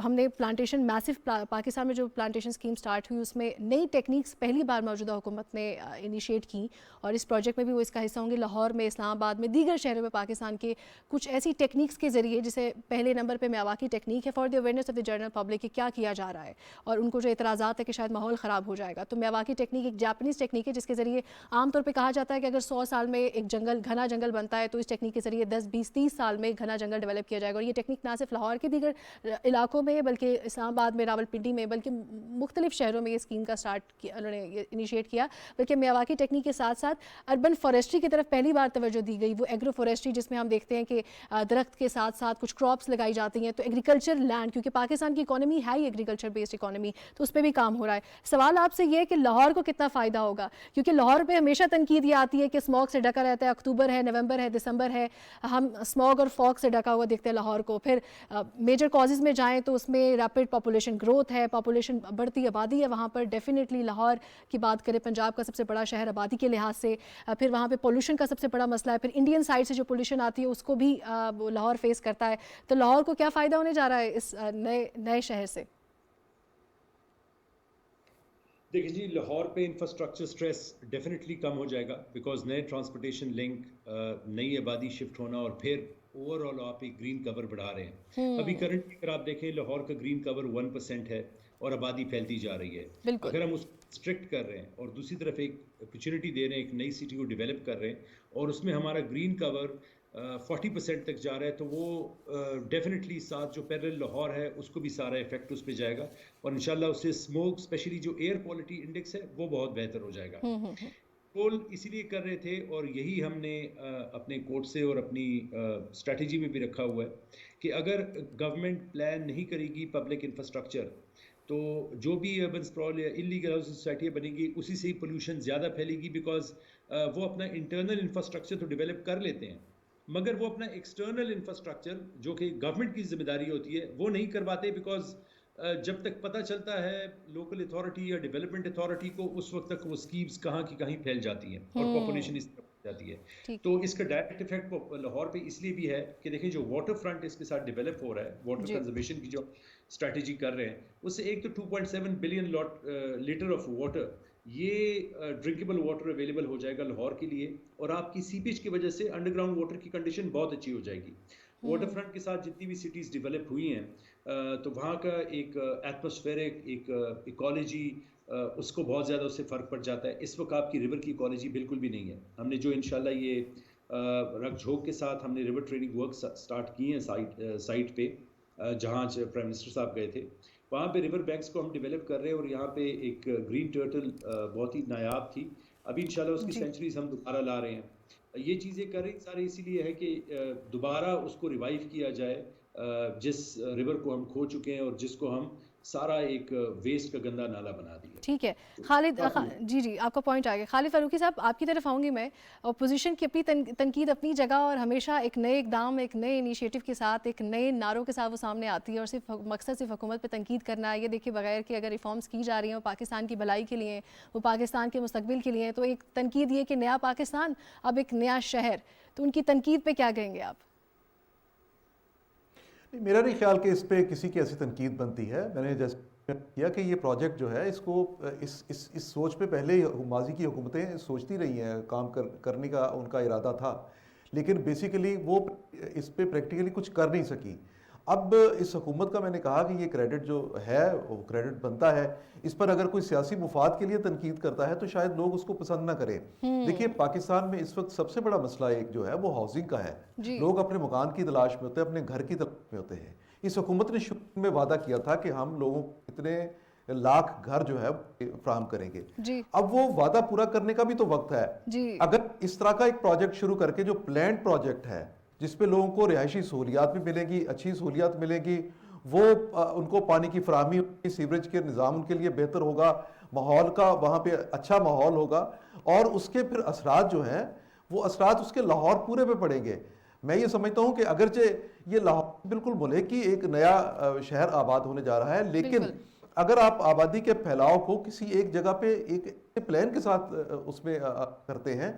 ہم نے پلانٹیشن میسو پاکستان میں جو پلانٹیشن اسکیم اسٹارٹ ہوئی اس میں نئی ٹیکنیکس پہلی بار موجودہ حکومت نے انیشیٹ کی, اور اس پروجیکٹ میں بھی وہ اس کا حصہ ہوں گے. لاہور میں, اسلام آباد میں, دیگر شہروں میں پاکستان کے کچھ ایسی ٹیکنیکس کے ذریعے, جسے پہلے نمبر پہ میاواکی ٹیکنیک ہے for the awareness of the general public کہ کیا کیا جا رہا ہے, اور ان کو جو اعتراضات ہے کہ شاید ماحول خراب ہو جائے گا. تو میاواکی ٹیکنیک ایک جاپنیز ٹیکنیک ہے جس کے ذریعے عام طور پہ کہا جاتا ہے کہ اگر 100 سال میں ایک جنگل, گھنا جنگل بنتا ہے, تو اس ٹیکنیک کے ذریعے 10, 20, 30 سال میں گھنا جنگل ڈیولپ کیا جائے گا. اور یہ ٹیکنیک نہ صرف لاہور کے دیگر علاقوں میں بلکہ اسلام آباد میں, راولپنڈی میں, بلکہ مختلف شہروں میں یہ اسکیم کا انہوں نے انیشیٹ کیا. بلکہ میاواکی ٹیکنیک کے ساتھ ساتھ اربن فارسٹری کی طرف پہلی بار توجہ دی گئی, وہ ایگرو فارسٹری, جس میں ہم دیکھتے ہیں کہ درخت کے ساتھ ساتھ کچھ کراپس لگائی جاتی ہیں. تو ایگریکلچر لینڈ, کیونکہ پاکستان کی اکانومی ہے ہی ایگریکلچر بیسڈ اکانومی, تو اس پہ بھی کام ہو رہا ہے. سوال آپ سے یہ ہے کہ لاہور کو کتنا فائدہ ہوگا, کیونکہ لاہور پہ ہمیشہ تنقید یہ آتی ہے کہ اسموگ سے ڈھکا رہتا ہے, اکتوبر ہے, نومبر ہے, دسمبر ہے, ہم اسموگ اور فوگ سے ڈھکا ہوا دیکھتے ہیں لاہور کو. پھر میجر کازز میں جائیں تو اس میں ریپڈ پاپولیشن گروتھ ہے, پاپولیشن بڑھتی آبادی ہے وہاں پر. ڈیفینیٹلی لاہور کی بات کریں, پنجاب کا سب سے بڑا شہر آبادی کے لحاظ سے, پھر وہاں پہ پولوشن کا سب سے بڑا مسئلہ ہے, پھر انڈین سائڈ سے جو پولوشن آتی ہے اس کو بھی لاہور فیس کرتا ہے. تو لاہور کو کیا فائدہ ہونے جا رہا ہے اس نئے شہر سے؟ دیکھیں جی, لاہور پہ انفراسٹرکچر سٹریس ڈیفینیٹلی کم ہو جائے گا, بیکاز نئے ٹرانسپورٹیشن لنک, نئی آبادی شفٹ ہونا, اور پھر اوور آل آپ ایک گرین کور بڑھا رہے ہیں. ابھی کرنٹلی اگر آپ دیکھیں لاہور کا گرین کور 1% ہے اور آبادی پھیلتی جا رہی ہے. اگر ہم اس کو اسٹرکٹ کر رہے ہیں اور دوسری طرف ایک اپرچونٹی دے رہے ہیں, ایک نئی سٹی کو ڈیولپ کر رہے ہیں, اور اس میں ہمارا گرین کور 40% تک جا رہا ہے, تو وہ ڈیفینیٹلی ساتھ جو پیرل لاہور ہے اس کو بھی سارا افیکٹ اس پہ جائے گا, اور انشاءاللہ اس سے اسموک, اسپیشلی جو ایئر کوالٹی انڈیکس ہے وہ بہت بہتر ہو جائے گا. کول اسی لیے کر رہے تھے, اور یہی ہم نے اپنے کوٹ سے اور اپنی اسٹریٹجی میں بھی رکھا ہوا ہے کہ اگر گورنمنٹ پلان نہیں کرے گی پبلک انفراسٹرکچر, تو جو بھی اربن اسپرال یا انلیگل ہاؤسنگ سوسائٹیاں بنیں گی اسی سے ہی پولوشن زیادہ پھیلے گی, بیکاز وہ اپنا انٹرنل انفراسٹرکچر تو ڈیولپ کر لیتے ہیں, مگر وہ اپنا ایکسٹرنل انفراسٹرکچر جو کہ گورنمنٹ کی ذمہ داری ہوتی ہے وہ نہیں کرواتے, بیکاز جب تک پتہ چلتا ہے لوکل اتھارٹی یا ڈیولپمنٹ اتھارٹی کو, اس وقت تک وہ اسکیمز کہاں کی کہیں پھیل جاتی ہیں اور پاپولیشن اس طرف جاتی ہے. تو اس کا ڈائریکٹ افیکٹ لاہور پہ اس لیے بھی ہے کہ دیکھیں جو واٹر فرنٹ اس کے ساتھ ڈیولپ ہو رہا ہے, واٹر کنزرویشن کی جو اسٹریٹجی کر رہے ہیں, اس سے ایک تو 2.7 بلین لیٹر آف واٹر, یہ ڈرنکیبل واٹر اویلیبل ہو جائے گا لاہور کے لیے, اور آپ کی سیپیج کی وجہ سے انڈر گراؤنڈ واٹر کی کنڈیشن بہت اچھی ہو جائے گی. واٹر فرنٹ کے ساتھ جتنی بھی سٹیز ڈیولپ ہوئی ہیں تو وہاں کا ایک ایٹماسفیرک, ایک ایکالوجی, اس کو بہت زیادہ اس سے فرق پڑ جاتا ہے. اس وقت آپ کی ریور کی ایکالوجی بالکل بھی نہیں ہے. ہم نے جو انشاءاللہ یہ رگ جھوک کے ساتھ ہم نے ریور ٹریننگ ورک سٹارٹ کی ہیں سائٹ پہ, جہاں پرائم منسٹر صاحب گئے تھے, وہاں پہ ریور بینکس کو ہم ڈیولپ کر رہے ہیں, اور یہاں پہ ایک گرین ٹرٹل بہت ہی نایاب تھی, ابھی انشاءاللہ اس کی سینچریز ہم دوبارہ لا رہے ہیں. یہ چیزیں کر رہی سارے اسی لیے ہے کہ دوبارہ اس کو ریوائیو کیا جائے, جس ریور کو ہم کھو چکے ہیں اور جس کو ہم سارا ایک ویسٹ کا گندا نالا بنا دیا. ٹھیک ہے خالد, جی آپ کا پوائنٹ آ گیا. خالد فاروقی صاحب آپ کی طرف آؤں گی میں. اپوزیشن کی اپنی تنقید اپنی جگہ, اور ہمیشہ ایک نئے اقدام, ایک نئے انیشیٹو کے ساتھ, ایک نئے نعروں کے ساتھ وہ سامنے آتی ہے, اور صرف مقصد صرف حکومت پہ تنقید کرنا ہے. یہ دیکھیے بغیر کہ اگر ریفارمز کی جا رہی ہیں وہ پاکستان کی بھلائی کے لیے, وہ پاکستان کے مستقبل کے لیے, تو ایک تنقید یہ کہ نیا پاکستان, اب ایک نیا شہر, تو ان کی تنقید پہ کیا کہیں گے آپ؟ میرا نہیں خیال کہ اس پہ کسی کی ایسی تنقید بنتی ہے. میں نے جیسے کیا کہ یہ پروجیکٹ جو ہے اس کو اس سوچ پہ پہلے ماضی کی حکومتیں سوچتی رہی ہیں, کام کرنے کا ان کا ارادہ تھا, لیکن بیسیکلی وہ اس پہ پریکٹیکلی کچھ کر نہیں سکی. اب اس حکومت کا میں نے کہا کہ یہ کریڈٹ جو ہے وہ کریڈٹ بنتا ہے, اس پر اگر کوئی سیاسی مفاد کے لیے تنقید کرتا ہے تو شاید لوگ اس کو پسند نہ کریں. دیکھیے پاکستان میں اس وقت سب سے بڑا مسئلہ ایک جو ہے وہ ہاؤسنگ کا ہے. لوگ اپنے مکان کی تلاش میں ہوتے ہیں, اپنے گھر کی تلاش میں ہوتے ہیں. اس حکومت نے شروع میں وعدہ کیا تھا کہ ہم لوگوں کو اتنے لاکھ گھر جو ہے فراہم کریں گے. اب وہ وعدہ پورا کرنے کا بھی تو وقت ہے. اگر اس طرح کا ایک پروجیکٹ شروع کر کے جو پلانڈ پروجیکٹ ہے جس پہ لوگوں کو رہائشی سہولیات بھی ملیں گی, اچھی سہولیات ملیں گی, وہ ان کو پانی کی فراہمی, سیوریج کے نظام ان کے لیے بہتر ہوگا, ماحول کا وہاں پہ اچھا ماحول ہوگا, اور اس کے پھر اثرات جو ہیں وہ اثرات اس کے لاہور پورے پہ پڑیں گے. میں یہ سمجھتا ہوں کہ اگرچہ یہ لاہور بالکل ملک کی ایک نیا شہر آباد ہونے جا رہا ہے, لیکن اگر آپ آبادی کے پھیلاؤ کو کسی ایک جگہ پہ ایک پلان کے ساتھ اس میں کرتے ہیں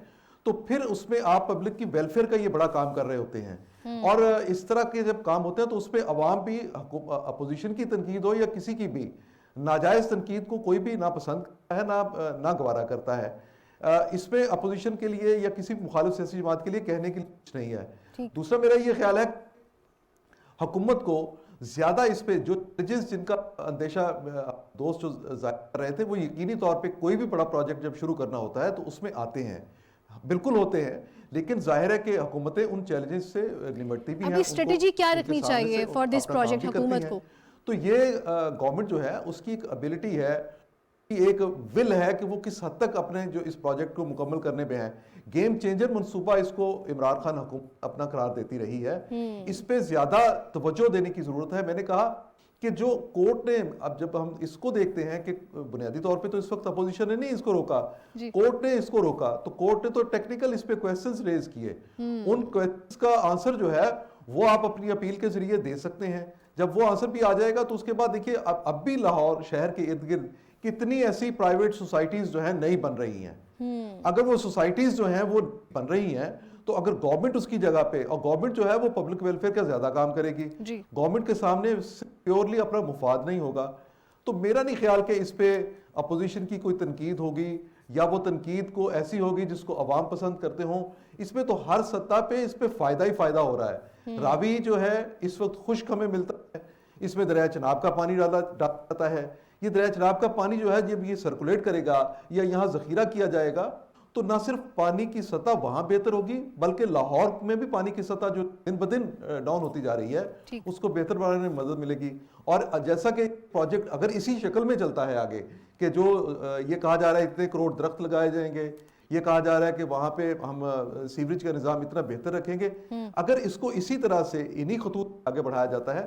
تو پھر اس میں آپ پبلک کی ویلفیئر کا یہ بڑا کام کر رہے ہوتے ہیں. اور اس طرح کے جب کام ہوتے ہیں تو اس پہ عوام بھی, اپوزیشن کی تنقید ہو یا کسی کی بھی, ناجائز تنقید کو کوئی بھی نہ پسند کرتا ہے نہ گوارا کرتا ہے. اس میں اپوزیشن کے لیے یا کسی مخالف سیاسی جماعت کے لیے کہنے کے لیے کچھ نہیں ہے. دوسرا میرا یہ خیال ہے حکومت کو زیادہ اس پہ جو جن کا اندیشہ دوست جو ظاہر کر رہے تھے, وہ یقینی طور پہ کوئی بھی بڑا پروجیکٹ جب شروع کرنا ہوتا ہے تو اس میں آتے ہیں, بالکل ہوتے ہیں, لیکن ظاہر ہے کہ حکومتیں ان چیلنجز سے نمٹتی بھی ہیں. ابھی اسٹریٹجی کیا رکھنی چاہیے فار دس پروجیکٹ حکومت کو؟ تو یہ گورنمنٹ جو ہے اس کی ایک ابیلٹی ہے, ایک ول ہے کہ وہ کس حد تک اپنے جو اس پروجیکٹ کو مکمل کرنے پہ ہیں. گیم چینجر منصوبہ اس کو عمران خان حکومت اپنا قرار دیتی رہی ہے. اس پہ زیادہ توجہ دینے کی ضرورت ہے. میں نے کہا کہ جو کورٹ نے, اب جب ہم اس کو دیکھتے ہیں کہ بنیادی طور پہ تو اس وقت اپوزیشن نے نہیں اس کو روکا, کورٹ نے اس کو روکا, تو کورٹ نے تو ٹیکنیکل اس پہ کویسچنز ریز کیے. ان کویسچنز کا آنسر جو ہے وہ آپ اپنی اپیل کے ذریعے دے سکتے ہیں. جب وہ آنسر بھی آ جائے گا تو اس کے بعد دیکھیے اب بھی لاہور شہر کے ارد گرد کتنی ایسی پرائیویٹ سوسائٹیز جو ہیں نہیں بن رہی ہیں. اگر وہ سوسائٹیز جو ہیں وہ بن رہی ہیں تو اگر گورنمنٹ اس کی جگہ پہ, اور گورنمنٹ جو ہے وہ پبلک ویلفیئر کا زیادہ کام کرے گی, گورنمنٹ کے سامنے پیورلی اپنا مفاد نہیں ہوگا, تو میرا نہیں خیال کہ اس پہ اپوزیشن کی کوئی تنقید ہوگی یا وہ تنقید کو ایسی ہوگی جس کو عوام پسند کرتے ہوں. اس میں تو ہر سطح پہ اس پہ فائدہ ہی فائدہ ہو رہا ہے. راوی جو ہے اس وقت خشک ہمیں ملتا ہے, اس میں دریائے چناب کا پانی ڈالا جاتا ہے. یہ دریائے چناب کا پانی جو ہے جب یہ سرکولیٹ کرے گا یا یہاں ذخیرہ کیا جائے گا تو نہ صرف پانی کی سطح وہاں بہتر ہوگی بلکہ لاہور میں بھی پانی کی سطح جو دن بدن ڈاؤن ہوتی جا رہی ہے اس کو بہتر بنانے میں مدد ملے گی. اور جیسا کہ پروجیکٹ اگر اسی شکل میں چلتا ہے آگے کہ جو یہ کہا جا رہا ہے اتنے کروڑ درخت لگائے جائیں گے, یہ کہا جا رہا ہے کہ وہاں پہ ہم سیوریج کا نظام اتنا بہتر رکھیں گے, اگر اس کو اسی طرح سے انہی خطوط آگے بڑھایا جاتا ہے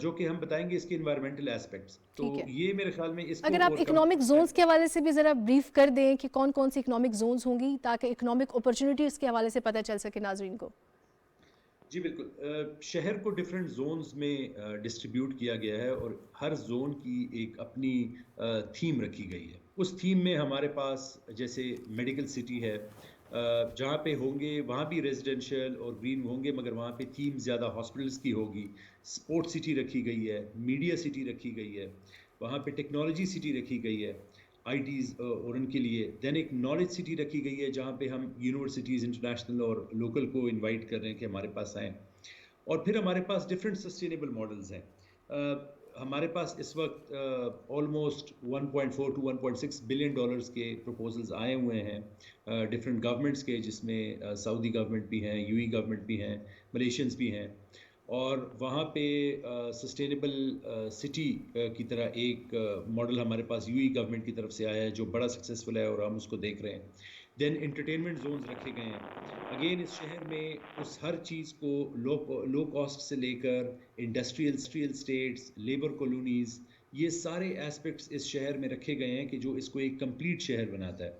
جو کہ ہم بتائیں گے اس کے انوائرمنٹل ایسپیکٹس. تو یہ میرے خیال میں اس کو اگر آپ اکنامک زونز کے حوالے سے بھی ذرا بریف کر دیں کہ کون کون سی اکنامک زونز ہوں گی تاکہ اکنامک اپرچونیٹیز کے حوالے سے پتہ چل سکے ناظرین کو. جی بالکل. شہر کو ڈفرینٹ زونز میں ڈسٹریبیوٹ کیا گیا ہے اور ہر زون کی ایک اپنی تھیم رکھی گئی ہے. اس تھیم میں ہمارے پاس جیسے میڈیکل سٹی ہے, جہاں پہ ہوں گے وہاں بھی ریزیڈینشیل اور گرین ہوں گے, مگر وہاں پہ تھیم زیادہ ہاسپٹلس کی ہوگی. اسپورٹ سٹی رکھی گئی ہے, میڈیا سٹی رکھی گئی ہے, وہاں پہ ٹیکنالوجی سٹی رکھی گئی ہے آئی ٹیز اور ان کے لیے. دین ایک نالج سٹی رکھی گئی ہے جہاں پہ ہم یونیورسٹیز انٹرنیشنل اور لوکل کو انوائٹ کر رہے ہیں کہ ہمارے پاس آئیں. اور پھر ہمارے پاس ڈفرینٹ سسٹینیبل ماڈلز ہیں. ہمارے پاس اس وقت آلموسٹ 1.4 to 1.6 بلین ڈالرز کے پروپوزلز آئے ہوئے ہیں ڈفرینٹ گورنمنٹس کے, جس میں سعودی گورنمنٹ بھی ہیں, یو ای گورنمنٹ بھی ہیں, ملیشینز بھی ہیں. اور وہاں پہ سسٹینیبل سٹی کی طرح ایک ماڈل ہمارے پاس یو ای گورنمنٹ کی طرف سے آیا ہے جو بڑا سکسیزفل ہے اور ہم اس کو دیکھ رہے ہیں. دین انٹرٹینمنٹ زونز رکھے گئے ہیں. اگین اس شہر میں اس ہر چیز کو لو کاسٹ سے لے کر انڈسٹریل اسٹیٹس, لیبر کالونیز, یہ سارے ایسپیکٹس اس شہر میں رکھے گئے ہیں کہ جو اس کو ایک کمپلیٹ شہر بناتا ہے.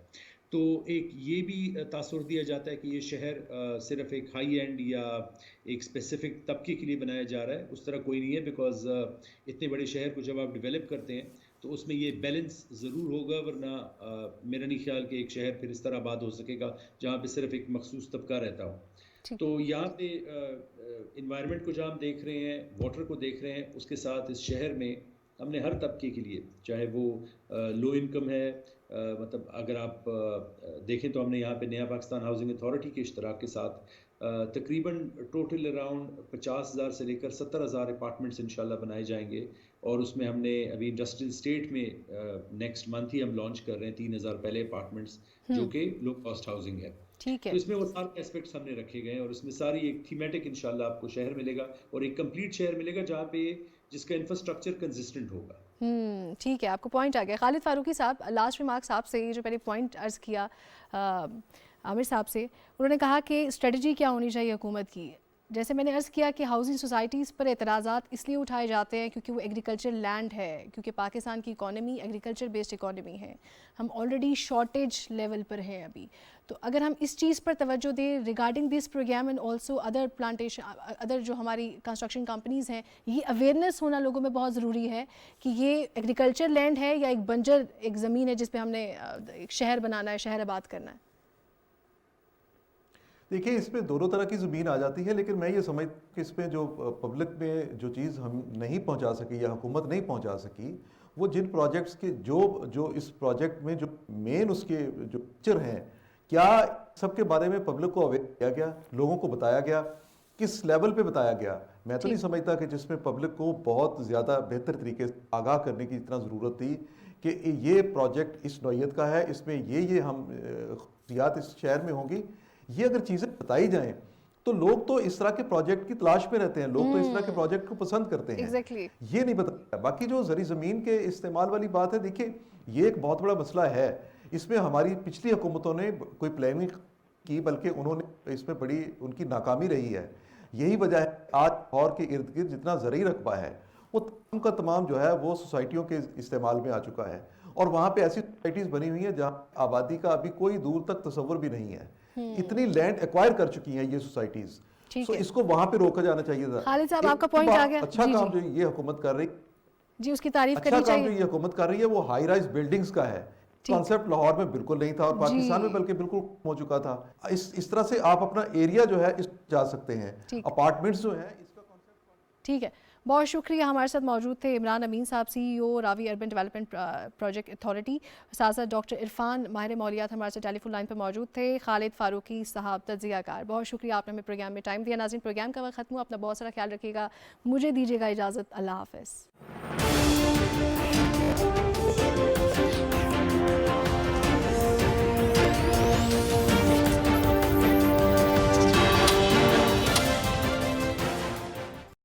تو ایک یہ بھی تاثر دیا جاتا ہے کہ یہ شہر صرف ایک ہائی اینڈ یا ایک اسپیسیفک طبقے کے لیے بنایا جا رہا ہے, اس طرح کوئی نہیں ہے. بیکاز اتنے بڑے شہر کو جب آپ ڈیولپ کرتے ہیں تو اس میں یہ بیلنس ضرور ہوگا, ورنہ میرا نہیں خیال کہ ایک شہر پھر اس طرح آباد ہو سکے گا جہاں پہ صرف ایک مخصوص طبقہ رہتا ہو. تو یہاں پہ انوائرمنٹ کو جہاں ہم دیکھ رہے ہیں, واٹر کو دیکھ رہے ہیں, اس کے ساتھ اس شہر میں ہم نے ہر طبقے کے لیے, چاہے وہ لو انکم ہے, مطلب اگر آپ دیکھیں تو ہم نے یہاں پہ نیا پاکستان ہاؤسنگ اتھارٹی کے اشتراک کے ساتھ تقریباً ٹوٹل اراؤنڈ 50,000 سے لے کر 70,000 اپارٹمنٹس انشاءاللہ بنائے جائیں گے. اور اس میں ہم نے ابھی انڈسٹریل اسٹیٹ میں نیکسٹ منتھ ہی ہم لانچ کر رہے ہیں 3,000 پہلے اپارٹمنٹس جو کہ لو کاسٹ ہاؤسنگ ہے. تو اس میں وہ سارے ایسپیکٹس ہم نے رکھے گئے ہیں اور اس میں ساری ایک تھیمیٹک انشاءاللہ آپ کو شہر ملے گا اور ایک کمپلیٹ شہر ملے گا جہاں پہ جس کا انفراسٹرکچر کنسسٹنٹ ہوگا. ٹھیک ہے, آپ کو پوائنٹ آ گیا. خالد فاروقی صاحب, لاسٹ ریمارکس آپ سے, یہ جو پہلے پوائنٹ عرض کیا عامر صاحب سے, انہوں نے کہا کہ اسٹریٹجی کیا ہونی چاہیے حکومت کی. جیسے میں نے عرض کیا کہ ہاؤسنگ سوسائٹیز پر اعتراضات اس لیے اٹھائے جاتے ہیں کیونکہ وہ ایگریکلچر لینڈ ہے, کیونکہ پاکستان کی اکانومی ایگریکلچر بیسڈ اکانومی ہے, ہم آلریڈی شارٹیج لیول پر ہیں ابھی. تو اگر ہم اس چیز پر توجہ دیں regarding this program and also other plantation, other جو ہماری کنسٹرکشن کمپنیز ہیں, یہ اویئرنیس ہونا لوگوں میں بہت ضروری ہے کہ یہ ایگریکلچر لینڈ ہے یا ایک بنجر ایک زمین ہے جس پہ ہم نے ایک شہر بنانا ہے, شہر آباد کرنا ہے. دیکھیے اس میں دونوں طرح کی زمین آ جاتی ہے, لیکن میں یہ سمجھ کہ اس میں جو پبلک میں جو چیز ہم نہیں پہنچا سکی یا حکومت نہیں پہنچا سکی, وہ جن پروجیکٹس کے جو اس پروجیکٹ میں جو مین اس کے جو پکچر ہیں, کیا سب کے بارے میں پبلک کو اویئر کیا گیا, لوگوں کو بتایا گیا, کس لیول پہ بتایا گیا. میں تو نہیں سمجھتا کہ جس میں پبلک کو بہت زیادہ بہتر طریقے سے آگاہ کرنے کی اتنا ضرورت تھی کہ یہ پروجیکٹ اس نوعیت کا ہے, اس میں یہ ہم خصوصیات اس شہر میں ہوں گی. یہ اگر چیزیں بتائی جائیں تو لوگ تو اس طرح کے پروجیکٹ کی تلاش میں رہتے ہیں, لوگ تو اس طرح کے پروجیکٹ کو پسند کرتے ہیں. یہ نہیں بتایا. باقی جو زرعی زمین کے استعمال والی بات ہے, دیکھیں یہ ایک بہت بڑا مسئلہ ہے. اس میں ہماری پچھلی حکومتوں نے کوئی پلاننگ کی, بلکہ انہوں نے اس میں بڑی ان کی ناکامی رہی ہے. یہی وجہ ہے آج لاہور کے ارد گرد جتنا زرعی رقبہ ہے وہ تمام کا تمام جو ہے وہ سوسائٹیوں کے استعمال میں آ چکا ہے, اور وہاں پہ ایسی سوسائٹیز بنی ہوئی ہیں جہاں آبادی کا ابھی کوئی دور تک تصور بھی نہیں ہے. اتنی لینڈ ایکوائر کر چکی ہیں یہ سوسائٹیز. سو اس کو وہاں پہ روکا جانا چاہیے تھا. خالد صاحب آپ کا پوائنٹ آ گیا. اچھا کام جو یہ حکومت کر رہی, جی اس کی تعریف کرنی اچھا کام جو چاہیے. یہ حکومت کر رہی ہے وہ ہائی رائز بلڈنگز کا ہے. کانسیپٹ لاہور میں بالکل نہیں تھا اور پاکستان میں بلکہ بالکل ہو چکا تھا. اس طرح سے آپ اپنا ایریا جو ہے اس جا سکتے ہیں. اپارٹمنٹس جو ہیں اس کا کانسیپٹ. ٹھیک ہے, بہت شکریہ. ہمارے ساتھ موجود تھے عمران امین صاحب, سی ای او راوی اربن ڈیولپمنٹ پروجیکٹ اتھارٹی. ساتھ ساتھ ڈاکٹر عرفان ماہر مولیات ہمارے ساتھ ٹیلی فون لائن پہ موجود تھے. خالد فاروقی صاحب تجزیہ کار, بہت شکریہ آپ نے ہمیں پروگرام میں ٹائم دیا. ناظرین پروگرام کا وقت ختم ہوا, اپنا بہت سارا خیال رکھیے گا. مجھے دیجیے گا اجازت, اللہ حافظ.